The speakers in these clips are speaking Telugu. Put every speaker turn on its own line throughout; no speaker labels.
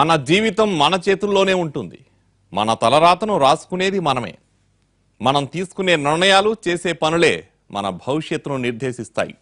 మన జీవితం మన చేతుల్లోనే ఉంటుంది. మన తలరాతను రాసుకునేది మనమే. మనం తీసుకునే నిర్ణయాలు, చేసే పనులే మన భవిష్యత్తును నిర్దేశిస్తాయి.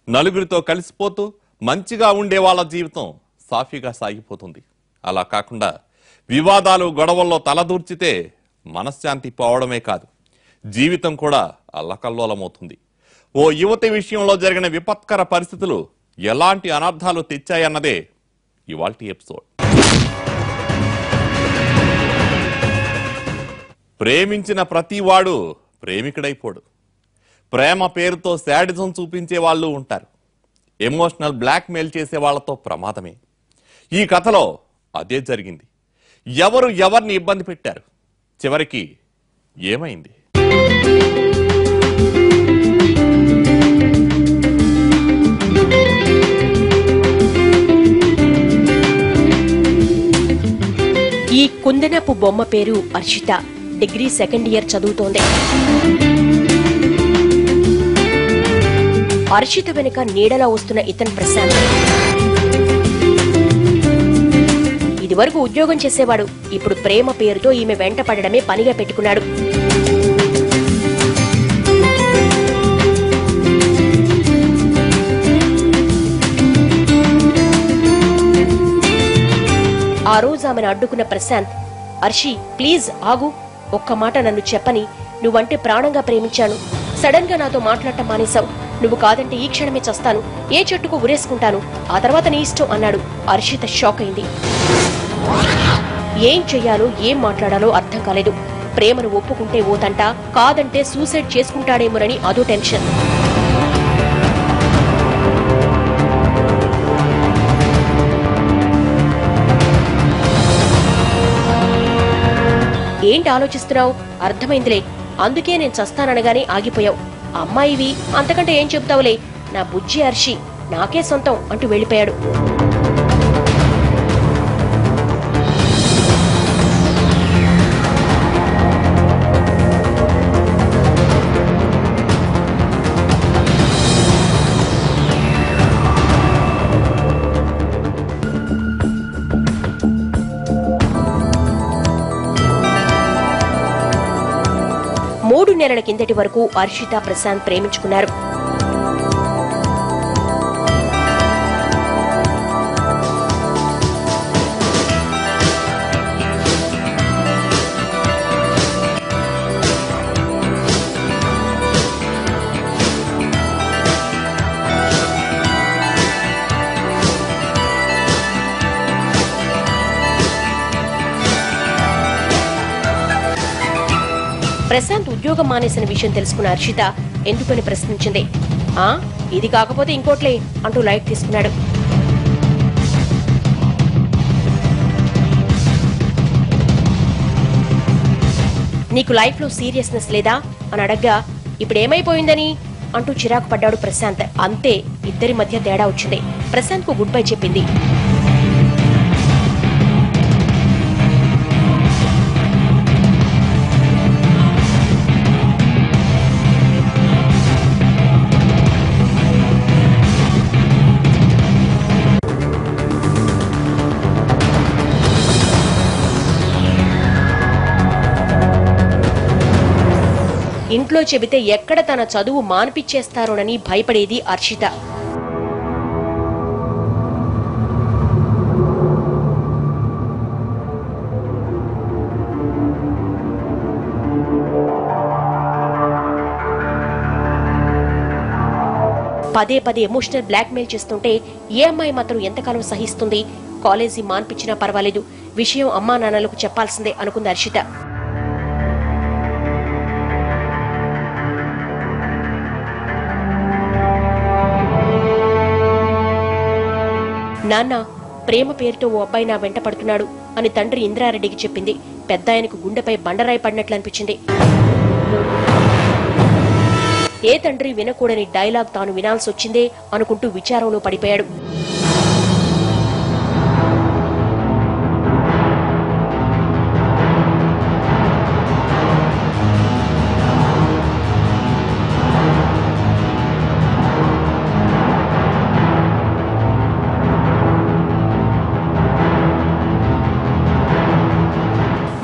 నలుగురితో కలిసిపోతూ మంచిగా ఉండే వాళ్ళ జీవితం సాఫీగా సాగిపోతుంది. అలా కాకుండా వివాదాలు, గొడవల్లో తలదూర్చితే మనశ్శాంతి పోవడమే కాదు, జీవితం కూడా అల్లకల్లోలమవుతుంది. ఓ యువతి విషయంలో జరిగిన విపత్కర పరిస్థితులు ఎలాంటి అనర్థాలు తెచ్చాయన్నదే ఇవాల్టి ఎపిసోడ్. ప్రేమించిన ప్రతివాడు ప్రేమికుడైపోడు. ప్రేమ పేరుతో శాడిజం చూపించే వాళ్ళు ఉంటారు. ఎమోషనల్ బ్లాక్మెయిల్ చేసే వాళ్లతో ప్రమాదమే. ఈ కథలో అదే జరిగింది. ఎవరు ఎవరిని ఇబ్బంది పెట్టారు, చివరికి ఏమైంది?
ఈ కుందనపు బొమ్మ పేరు అర్షిత. డిగ్రీ సెకండ్ ఇయర్ చదువుతోంది. అర్షిత వెనుక నీడలా వస్తున్న ఇతను ప్రశాంత్. ఇదివరకు ఉద్యోగం చేసేవాడు. ఇప్పుడు ప్రేమ పేరుతో ఈమె వెంట పడడమే పనిగా పెట్టుకున్నాడు. ఆ రోజు ఆమెను అడ్డుకున్న ప్రశాంత్, అర్షి ప్లీజ్ ఆగు, ఒక్క మాట నన్ను చెప్పని, నువ్వంటే ప్రాణంగా ప్రేమించాను. సడన్ గా నాతో మాట్లాడటం మానేశావు. నువ్వు కాదంటే ఈ క్షణమే చస్తాను, ఏ చెట్టుకు ఉరేసుకుంటాను, ఆ తర్వాత నీ ఇష్టం అన్నాడు. అర్షిత షాక్ అయింది. ఏం చెయ్యాలో ఏం మాట్లాడాలో అర్థం కాలేదు. ప్రేమను ఒప్పుకుంటే ఓ తంట, కాదంటే సూసైడ్ చేసుకుంటాడేమోనని అదో టెన్షన్. ఏంటి ఆలోచిస్తున్నావు? అర్థమైందిలే, అందుకే నేను చస్తాననగానే ఆగిపోయావు. అమ్మాయివి, అంతకంటే ఏం చెబుతావులే, నా బుజ్జి అర్షి నాకే సొంతం అంటూ వెళ్ళిపోయాడు. మూడు నెలల కిందటి వరకు అర్షిత ప్రశాంత్ ప్రేమించుకున్నారు. ప్రశాంత్ ఉద్యోగం మానేసిన విషయం తెలుసుకున్న అర్షిత ఎందుకని ప్రశ్నించింది. ఇది కాకపోతే ఇంకోట్లే అంటూ లైట్ తీసుకున్నాడు. నీకు లైఫ్ లో సీరియస్నెస్ లేదా అని అడగ్గా ఇప్పుడేమైపోయిందని అంటూ చిరాకు పడ్డాడు ప్రశాంత్. అంతే, ఇద్దరి మధ్య తేడా వచ్చింది. ప్రశాంత్ కు గుడ్ బై చెప్పింది. ఇంట్లో చెబితే ఎక్కడ తన చదువు మాన్పిచ్చేస్తారోనని భయపడేది అర్షిత. పదే పదే ఎమోషనల్ బ్లాక్మెయిల్ చేస్తుంటే ఏ అమ్మాయి మాత్రం ఎంతకాలం సహిస్తుంది? కాలేజీ మాన్పించినా పర్వాలేదు, విషయం అమ్మా నాన్నలకు చెప్పాల్సిందే అనుకుంది అర్షిత. నాన్న, ప్రేమ పేరుతో ఓ అబ్బాయి నా వెంట పడుతున్నాడు అని తండ్రి ఇంద్రారెడ్డికి చెప్పింది. పెద్ద ఆయనకు గుండెపై బండరాయి పడినట్లు అనిపించింది. ఏ తండ్రి వినకూడని డైలాగ్ తాను వినాల్సి వచ్చిందే అనుకుంటూ విచారంలో పడిపోయాడు.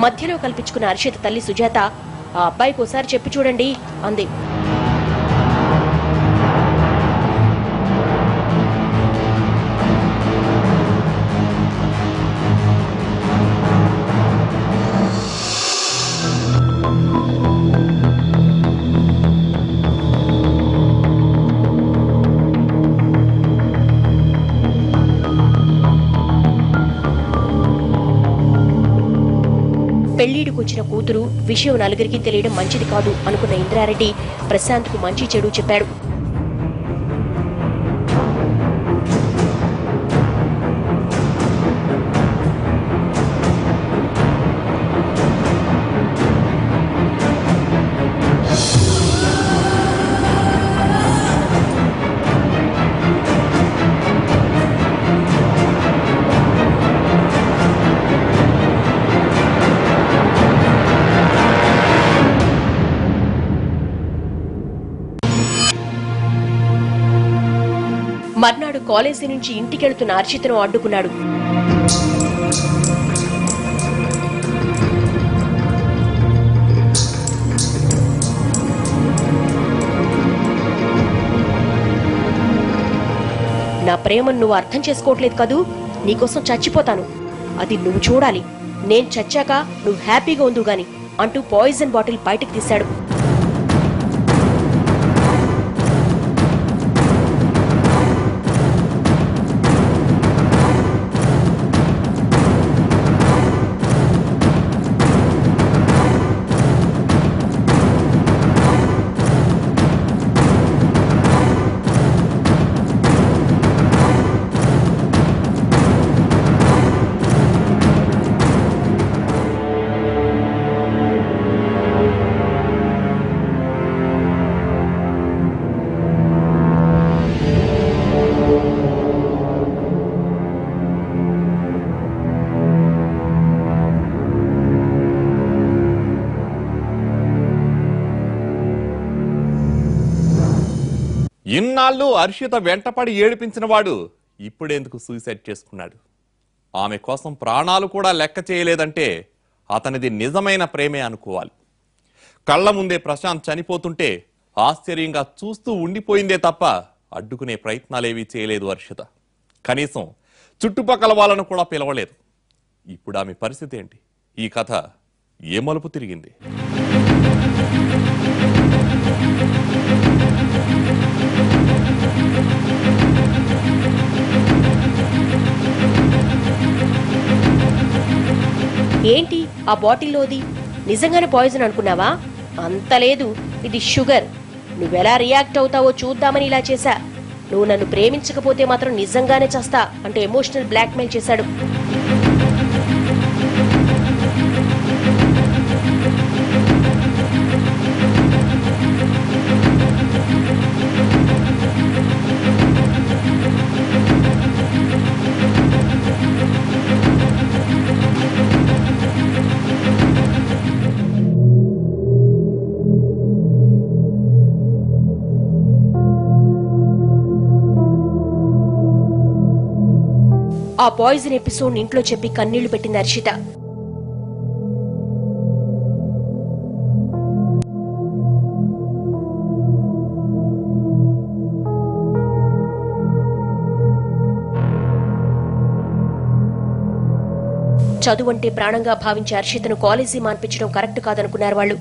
మధ్యలో కల్పించుకున్న హర్షిత తల్లి సుజాత, ఆ అబ్బాయికి ఒకసారి చెప్పి చూడండి అంది. పెళ్లిడికొచ్చిన కూతురు విషయం నలుగురికి తెలియడం మంచిది కాదు అనుకున్న ఇంద్రారెడ్డి ప్రశాంత్కు మంచి చెడు చెప్పాడు. మర్నాడు కాలేజీ నుంచి ఇంటికెళ్తున్న హర్షితను అడ్డుకున్నాడు. నా ప్రేమను నువ్వు అర్థం చేసుకోవట్లేదు కదూ, నీకోసం చచ్చిపోతాను, అది నువ్వు చూడాలి, నేను చచ్చాక నువ్వు హ్యాపీగా ఉండు గాని అంటూ పాయిజన్ బాటిల్ బయటకు తీశాడు.
ఇన్నాళ్ళు హర్షిత వెంటపడి ఏడిపించిన వాడు ఇప్పుడెందుకు సూసైడ్ చేసుకున్నాడు? ఆమె కోసం ప్రాణాలు కూడా లెక్క చేయలేదంటే అతనిది నిజమైన ప్రేమే అనుకోవాలి. కళ్ల ముందే ప్రశాంత్ చనిపోతుంటే ఆశ్చర్యంగా చూస్తూ ఉండిపోయిందే తప్ప అడ్డుకునే ప్రయత్నాలేవీ చేయలేదు హర్షిత. కనీసం చుట్టుపక్కల వాళ్ళను కూడా పిలవలేదు. ఇప్పుడు ఆమె పరిస్థితి ఏంటి? ఈ కథ ఏ మలుపు తిరిగింది?
ఏంటి ఆ బాటిల్లోది? నిజంగానే పాయిజన్ అనుకున్నావా? అంత లేదు, ఇది షుగర్. నువ్వెలా రియాక్ట్ అవుతావో చూద్దామని ఇలా చేశా. నువ్వు నన్ను ప్రేమించకపోతే మాత్రం నిజంగానే చస్తా అంటూ ఎమోషనల్ బ్లాక్మెయిల్ చేశాడు. ఆ పాయిజన్ ఎపిసోడ్ ఇంట్లో చెప్పి కన్నీళ్లు పెట్టింది హర్షిత. చదువంటే ప్రాణంగా భావించే హర్షితను కాలేజీ మాన్పించడం కరెక్ట్ కాదనుకున్నారు వాళ్ళు.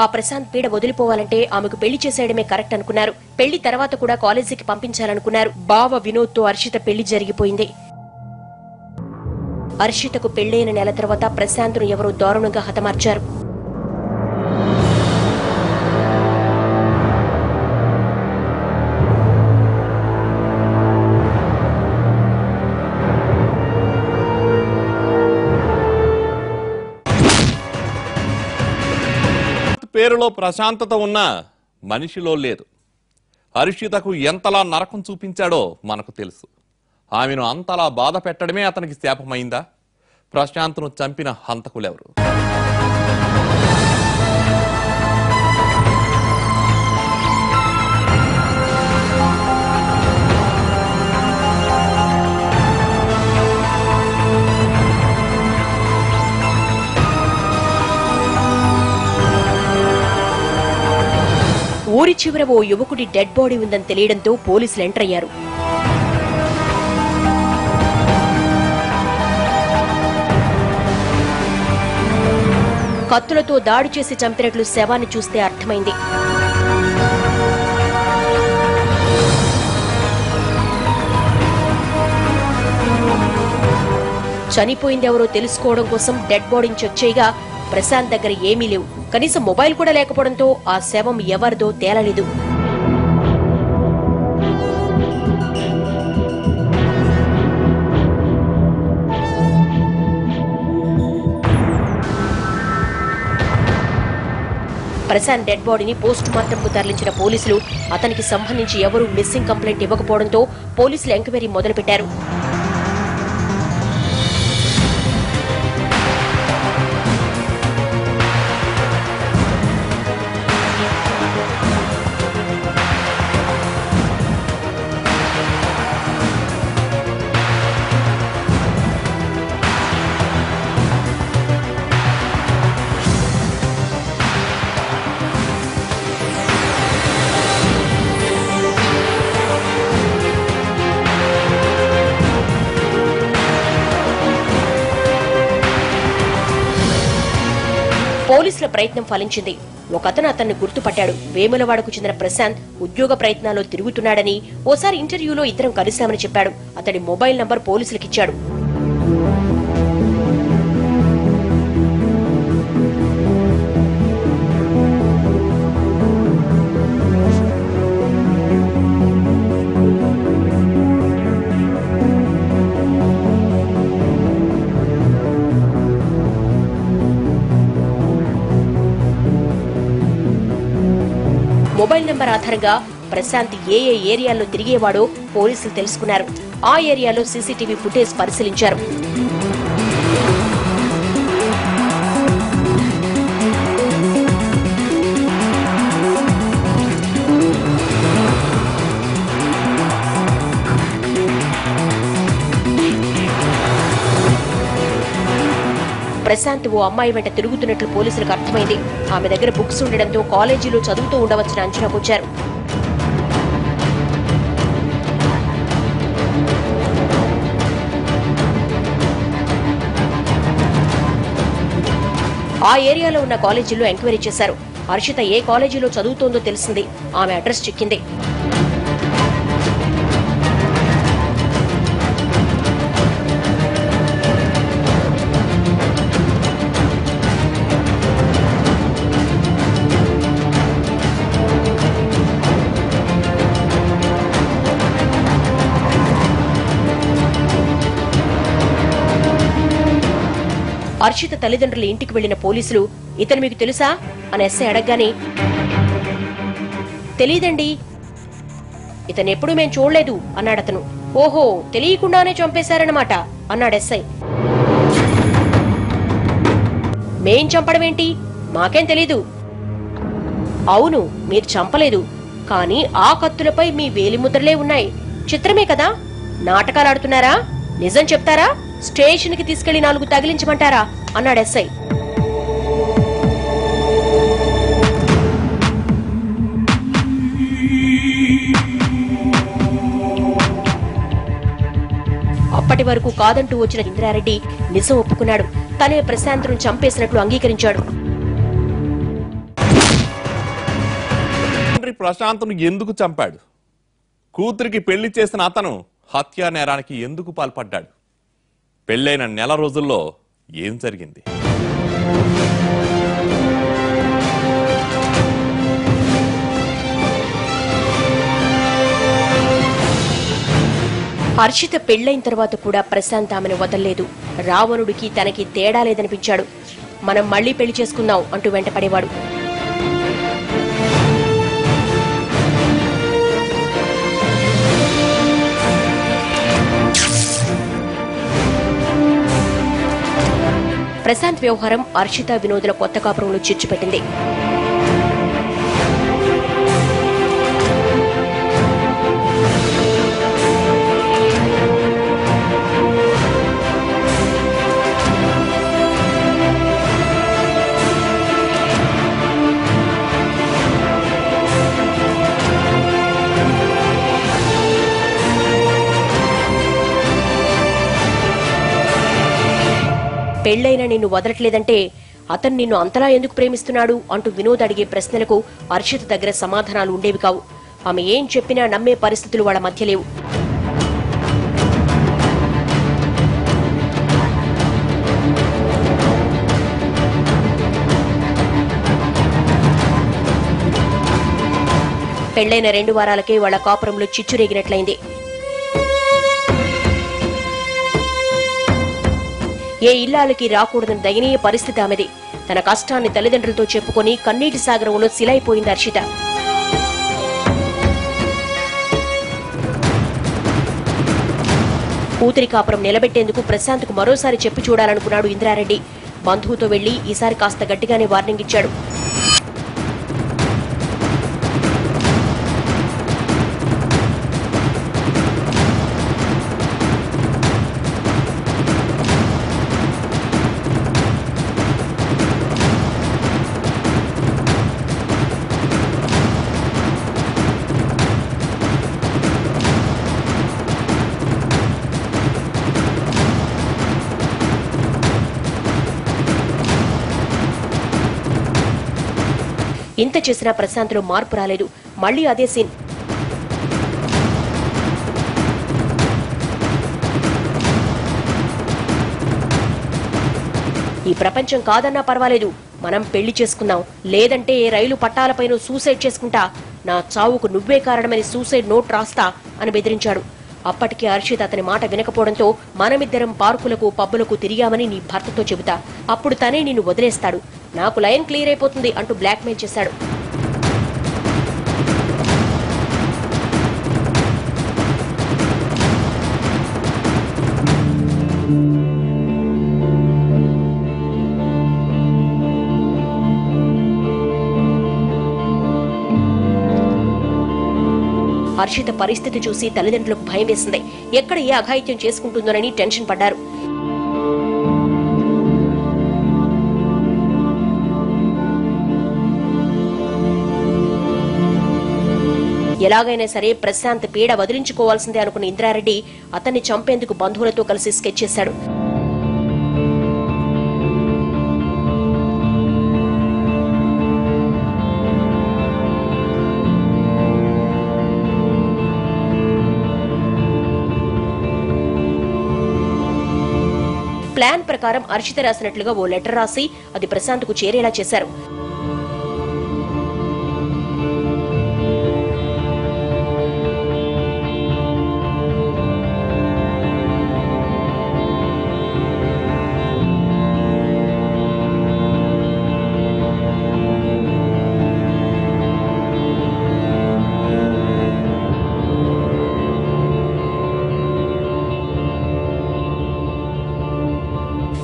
ఆ ప్రశాంత్ పీడ వదిలిపోవాలంటే ఆమెకు పెళ్లి చేసేయడమే కరెక్ట్ అనుకున్నారు. పెళ్లి తర్వాత కూడా కాలేజీకి పంపించాలనుకున్నారు. బావ వినోద్ తో హర్షిత పెళ్లి జరిగిపోయింది. హర్షితకు పెళ్లైన నెల తర్వాత ప్రశాంత్ను ఎవరో దారుణంగా హతమార్చారు.
పేరులో ప్రశాంతత ఉన్న మనిషిలో లేదు. హర్షితకు ఎంతలా నరకం చూపించాడో మనకు తెలుసు. ఆమెను అంతలా బాధ పెట్టడమే అతనికి శాపమైందా? ప్రశాంత్ను చంపిన హంతకులెవరు?
ఊరి చివర ఓ యువకుడి డెడ్ బాడీ ఉందని తెలియడంతో పోలీసులు ఎంటర్ అయ్యారు. కత్తులతో దాడి చేసి చంపినట్లు శవాన్ని చూస్తే అర్థమైంది. చనిపోయిందెవరో తెలుసుకోవడం కోసం డెడ్ బాడీని చెక్ చేయగా ప్రశాంత్ దగ్గర ఏమీ లేవు. కనీసం మొబైల్ కూడా లేకపోవడంతో ఆ శవం ఎవరిదో తేలలేదు. ప్రశాంత్ డెడ్ బాడీని పోస్ట్ మార్టంకు తరలించిన పోలీసులు అతనికి సంబంధించి ఎవరూ మిస్సింగ్ కంప్లైంట్ ఇవ్వకపోవడంతో పోలీసులు ఎంక్వైరీ మొదలుపెట్టారు. పోలీసుల ప్రయత్నం ఫలించింది. ఒకతను అతన్ని గుర్తుపట్టాడు. వేములవాడకు చెందిన ప్రశాంత్ ఉద్యోగ ప్రయత్నాల్లో తిరుగుతున్నాడని, ఓసారి ఇంటర్వ్యూలో ఇద్దరం కలిశామని చెప్పాడు. అతడి మొబైల్ నంబర్ పోలీసులకిచ్చాడు. మొబైల్ నంబర్ ఆధారంగా ప్రశాంత్ ఏ ఏరియాల్లో తిరిగేవాడో పోలీసులు తెలుసుకున్నారు. ఆ ఏరియాలో సీసీటీవీ ఫుటేజ్ పరిశీలించారు. ప్రశాంత్ ఓ అమ్మాయి వెంట తిరుగుతున్నట్లు పోలీసులకు అర్థమైంది. ఆమె దగ్గర బుక్స్ ఉండడంతో కాలేజీలో చదువుతూ ఉండవచ్చని అంచనాకొచ్చారు. ఆ ఏరియాలో ఉన్న కాలేజీలో ఎంక్వైరీ చేశారు. హర్షిత ఏ కాలేజీలో చదువుతోందో తెలిసింది. ఆమె అడ్రస్ చిక్కింది. హర్షిత తల్లిదండ్రుల ఇంటికి వెళ్లిన పోలీసులు ఇతను మీకు తెలుసా అని ఎస్ఐ అడగగానే తెలీదండి, ఇతనెప్పుడు మేం చూడలేదు అన్నాడతను. ఓహో, తెలియకుండానే చంపేశారన్నమాట అన్నాడు ఎస్ఐ. మేం చంపడమేంటి, మాకేం తెలీదు. అవును, మీరు చంపలేదు, కానీ ఆ కత్తులపై మీ వేలిముద్రలే ఉన్నాయి. చిత్రమే కదా, నాటకాలాడుతున్నారా? నిజం చెప్తారా? స్టేషన్ కి తీసుకెళ్లి 4 తగిలించమంటారా అన్నాడు ఎస్ఐ. అప్పటి వరకు కాదంటూ వచ్చిన ఇంద్రారెడ్డి నిజం ఒప్పుకున్నాడు. తనే ప్రశాంత్ను చంపేసినట్లు అంగీకరించాడు.
ప్రశాంత్ను ఎందుకు చంపాడు? కూతురికి పెళ్లి చేసిన అతను హత్యా నేరానికి ఎందుకు పాల్పడ్డాడు? పెళ్లైన నెల రోజుల్లో ఏం జరిగింది?
హర్షిత పెళ్లైన తర్వాత కూడా ప్రశాంత్ ఆమెను వదల్లేదు. రావణుడికి తనకి తేడా లేదనిపించాడు. మనం మళ్లీ పెళ్లి చేసుకుందాం అంటూ వెంటపడేవాడు. ప్రశాంత్ వ్యవహారం హర్షిత వినోదుల కొత్త కాపురంలో చిచ్చుపెట్టింది. పెళ్లైన నిన్ను వదలట్లేదంటే అతను నిన్ను అంతలా ఎందుకు ప్రేమిస్తున్నాడు అంటూ వినోద్ అడిగే ప్రశ్నలకు హర్షిత దగ్గర సమాధానాలు ఉండేవి కావు. ఆమె ఏం చెప్పినా నమ్మే పరిస్థితులు వాళ్ళ మధ్య లేవు. పెళ్లైన 2 వారాలకే వాళ్ల కాపురంలో చిచ్చురేగినట్లయింది. ఏ ఇల్లాలకి రాకూడదని దయనీయ పరిస్థితి ఆమెది. తన కష్టాన్ని తల్లిదండ్రులతో చెప్పుకొని కన్నీటి సాగరంలో శిలైపోయింది హర్షిత. కూతురి కాపురం నిలబెట్టేందుకు ప్రశాంత్కు మరోసారి చెప్పి చూడాలనుకున్నాడు ఇంద్రారెడ్డి. బంధువుతో వెళ్లి ఈసారి కాస్త గట్టిగానే వార్నింగ్ ఇచ్చాడు. ఇంత చేసినా ప్రశాంత్లో మార్పు రాలేదు. మళ్లీ అదే సీన్. ఈ ప్రపంచం కాదన్నా పర్వాలేదు, మనం పెళ్లి చేసుకుందాం, లేదంటే ఏ రైలు పట్టాలపైన సూసైడ్ చేసుకుంటా, నా చావుకు నువ్వే కారణమని సూసైడ్ నోట్ రాస్తా అని బెదిరించాడు. అప్పటికే హర్షిత్ అతని మాట వినకపోవడంతో మనమిద్దరం పార్కులకు పబ్బులకు తిరిగామని నీ భర్తతో చెబుతా, అప్పుడు తనే నిన్ను వదిలేస్తాడు, నాకు లైన్ క్లియర్ అయిపోతుంది అంటూ బ్లాక్మెయిల్ చేశాడు. హర్షిత పరిస్థితి చూసి తల్లిదండ్రులకు భయం వేసింది. ఎక్కడ ఏ అఘాయిత్యం చేసుకుంటుందోనని టెన్షన్ పడ్డారు. ఎలాగైనా సరే ప్రశాంత్ పీడ వదిలించుకోవాల్సిందే అనుకున్న ఇంద్రారెడ్డి అతన్ని చంపేందుకు బంధువులతో కలిసి స్కెచ్ చేశాడు. ప్లాన్ ప్రకారం హర్షిత రాసినట్లుగా ఓ లెటర్ రాసి అది ప్రశాంత్ కు చేరేలా చేశారు.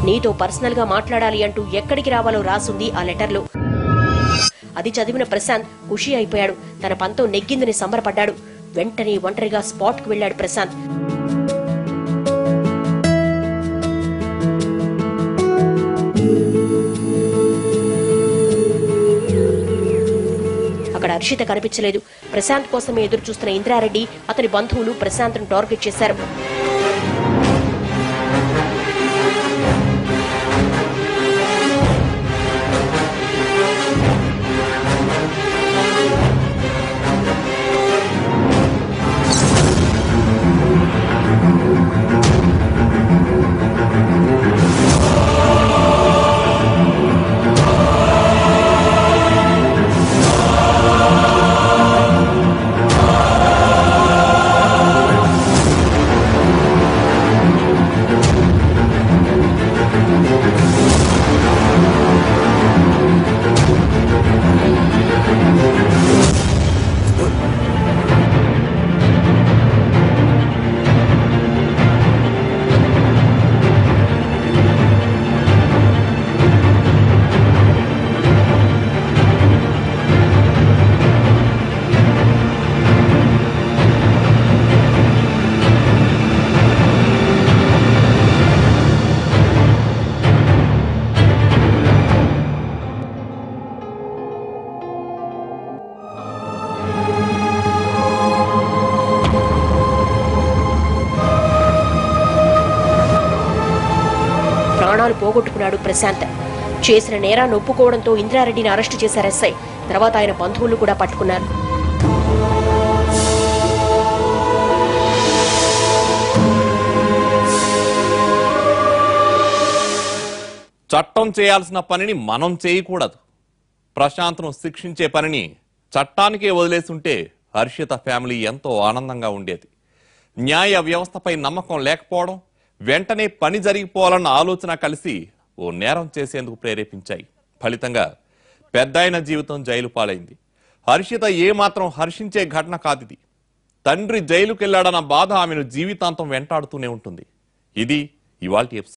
నీతో పర్సనల్ గా మాట్లాడాలి అంటూ ఎక్కడికి రావాలో రాసుంది ఆ లెటర్లో. అది చదివిన ప్రశాంత్ ఖుషి అయిపోయాడు. తన పంతం నెగ్గిందని సంబరపడ్డాడు. వెంటనే ఒంటరిగా స్పాట్ కు వెళ్లాడు ప్రశాంత్. అక్కడ హర్షిత కనిపించలేదు. ప్రశాంత్ కోసమే ఎదురు చూస్తున్న ఇంద్రారెడ్డి అతని బంధువులు ప్రశాంత్ ను టార్గెట్ చేశారు. ప్రాణాలు పోగొట్టుకున్నాడు ప్రశాంత్. చేసిన నేరాన్ని ఒప్పుకోవడంతో ఇంద్రారెడ్డిని అరెస్టు చేశారు ఎస్ఐ. తర్వాత ఆయన బంధువులు కూడా పట్టుకున్నారు.
చట్టం చేయాల్సిన పనిని మనం చేయకూడదు. ప్రశాంత్ను శిక్షించే పనిని చట్టానికే వదిలేసుంటే హర్షిత ఫ్యామిలీ ఎంతో ఆనందంగా ఉండేది. న్యాయ వ్యవస్థపై నమ్మకం లేకపోవడం, వెంటనే పని జరిగిపోవాలన్న ఆలోచన కలిసి ఓ నేరం చేసేందుకు ప్రేరేపించాయి. ఫలితంగా పెద్దాయన జీవితం జైలు పాలైంది. హర్షిత ఏమాత్రం హర్షించే ఘటన కాదిది. తండ్రి జైలుకెళ్లాడన్న బాధ ఆమెను జీవితాంతం వెంటాడుతూనే ఉంటుంది. ఇది ఇవాల్టి ఎపిసోడ్.